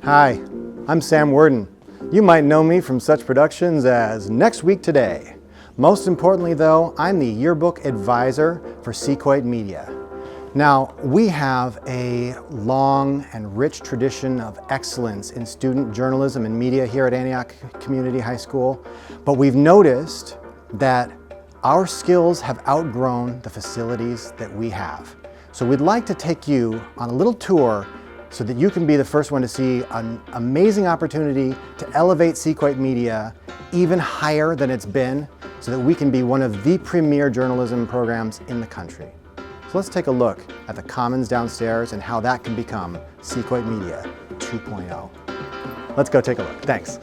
Hi, I'm Sam Worden. You might know me from such productions as Next Week Today. Most importantly though, I'm the yearbook advisor for Sequoit Media. Now, we have a long and rich tradition of excellence in student journalism and media here at Antioch Community High School, but we've noticed that our skills have outgrown the facilities that we have. So we'd like to take you on a little tour so that you can be the first one to see an amazing opportunity to elevate Sequoit Media even higher than it's been, so that we can be one of the premier journalism programs in the country. So let's take a look at the Commons downstairs and how that can become Sequoit Media 2.0. Let's go take a look. Thanks.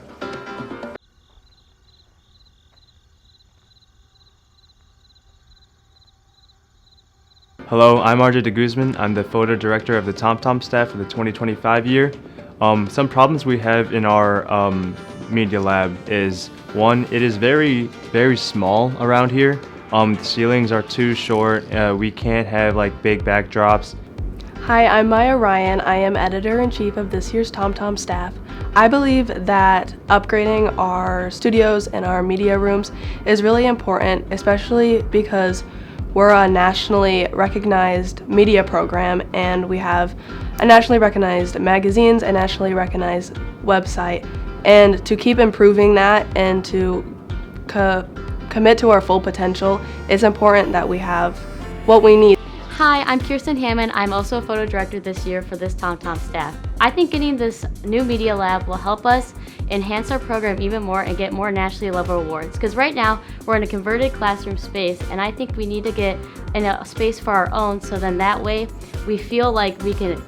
Hello, I'm RJ de Guzman. I'm the photo director of the TomTom staff for the 2025 year. Some problems we have in our media lab is, one, it is very, very small around here. The ceilings are too short. We can't have like big backdrops. Hi, I'm Maya Ryan. I am editor-in-chief of this year's TomTom staff. I believe that upgrading our studios and our media rooms is really important, especially because we're a nationally recognized media program and we have a nationally recognized magazines, a nationally recognized website. And to keep improving that and to commit to our full potential, it's important that we have what we need. Hi, I'm Kirsten Hammond. I'm also a photo director this year for this TomTom staff. I think getting this new media lab will help us enhance our program even more and get more nationally level awards. Because right now, we're in a converted classroom space, and I think we need to get in a space for our own, so then that way we feel like we can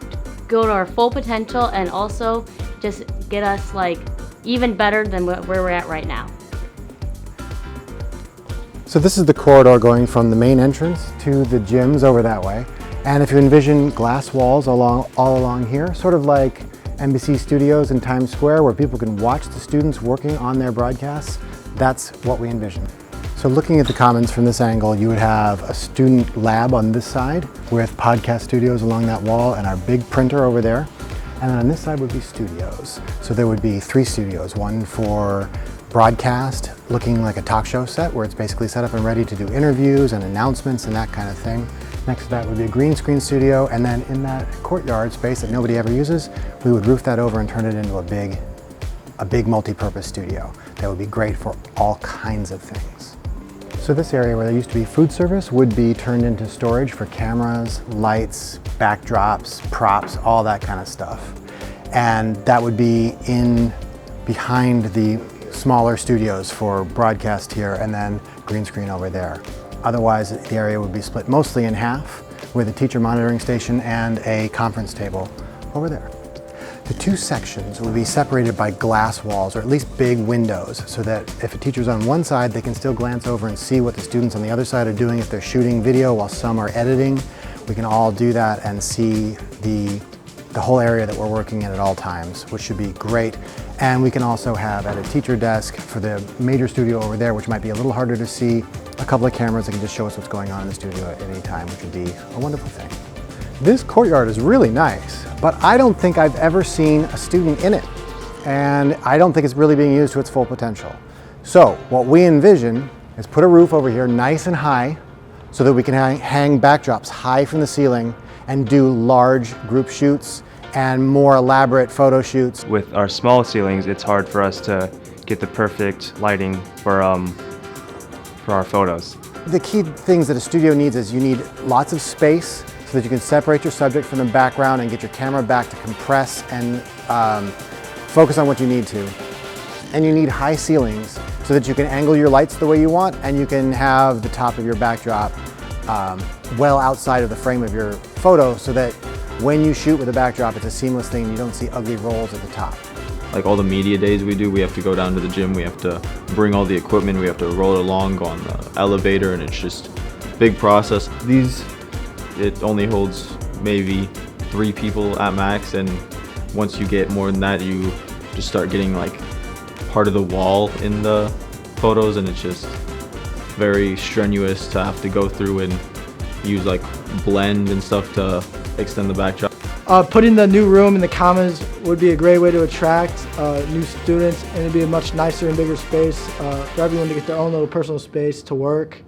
go to our full potential and also just get us like even better than where we're at right now. So this is the corridor going from the main entrance to the gyms over that way. And if you envision glass walls all along here, sort of like NBC Studios in Times Square where people can watch the students working on their broadcasts, that's what we envision. So looking at the Commons from this angle, you would have a student lab on this side with podcast studios along that wall and our big printer over there. And then on this side would be studios. So there would be 3 studios, one for broadcast, looking like a talk show set where it's basically set up and ready to do interviews and announcements and that kind of thing. Next to that would be a green screen studio, and then in that courtyard space that nobody ever uses, we would roof that over and turn it into a big multi-purpose studio that would be great for all kinds of things. So this area where there used to be food service would be turned into storage for cameras, lights, backdrops, props, all that kind of stuff. And that would be behind the smaller studios for broadcast here and then green screen over there. Otherwise, the area would be split mostly in half with a teacher monitoring station and a conference table over there. The 2 sections will be separated by glass walls, or at least big windows, so that if a teacher's on one side, they can still glance over and see what the students on the other side are doing. If they're shooting video while some are editing, we can all do that and see the whole area that we're working in at all times, which should be great. And we can also have at a teacher desk for the major studio over there, which might be a little harder to see, a couple of cameras that can just show us what's going on in the studio at any time, which would be a wonderful thing. This courtyard is really nice, but I don't think I've ever seen a student in it. And I don't think it's really being used to its full potential. So what we envision is put a roof over here nice and high so that we can hang backdrops high from the ceiling and do large group shoots and more elaborate photo shoots. With our small ceilings, it's hard for us to get the perfect lighting for our photos. The key things that a studio needs is you need lots of space so that you can separate your subject from the background and get your camera back to compress and focus on what you need to. And you need high ceilings so that you can angle your lights the way you want and you can have the top of your backdrop well outside of the frame of your photo so that when you shoot with a backdrop, it's a seamless thing. You don't see ugly rolls at the top. Like all the media days we do, we have to go down to the gym, we have to bring all the equipment, we have to roll it along, go on the elevator, and it's just a big process. It only holds maybe 3 people at max, and once you get more than that, you just start getting like part of the wall in the photos, and it's just very strenuous to have to go through and use like blend and stuff to extend the backdrop. Putting the new room in the Commons would be a great way to attract new students, and it'd be a much nicer and bigger space for everyone to get their own little personal space to work.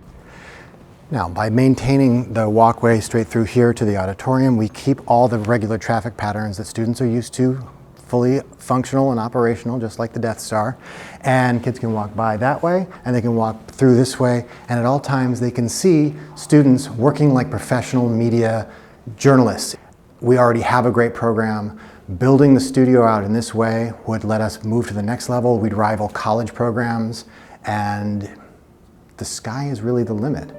Now, by maintaining the walkway straight through here to the auditorium, we keep all the regular traffic patterns that students are used to fully functional and operational, just like the Death Star. And kids can walk by that way, and they can walk through this way, and at all times they can see students working like professional media journalists. We already have a great program. Building the studio out in this way would let us move to the next level. We'd rival college programs, and the sky is really the limit.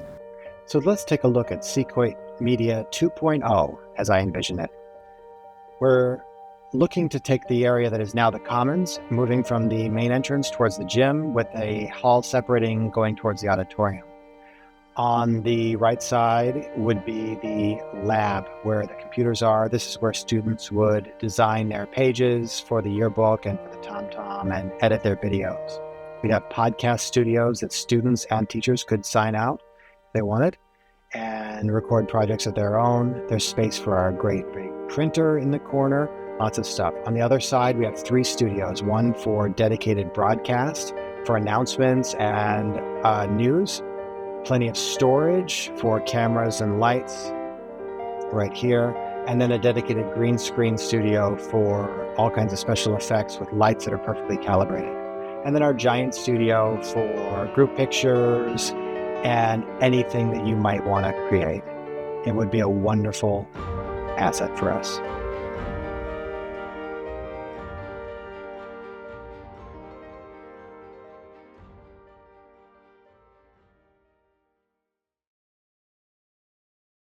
So let's take a look at Sequoit Media 2.0 as I envision it. We're looking to take the area that is now the Commons, moving from the main entrance towards the gym with a hall separating going towards the auditorium. On the right side would be the lab where the computers are. This is where students would design their pages for the yearbook and for the TomTom and edit their videos. We'd have podcast studios that students and teachers could sign out if they wanted and record projects of their own. There's space for our great big printer in the corner, lots of stuff. On the other side, we have 3 studios, one for dedicated broadcast, for announcements and news. Plenty of storage for cameras and lights right here, and then a dedicated green screen studio for all kinds of special effects with lights that are perfectly calibrated. And then our giant studio for group pictures and anything that you might want to create. It would be a wonderful asset for us.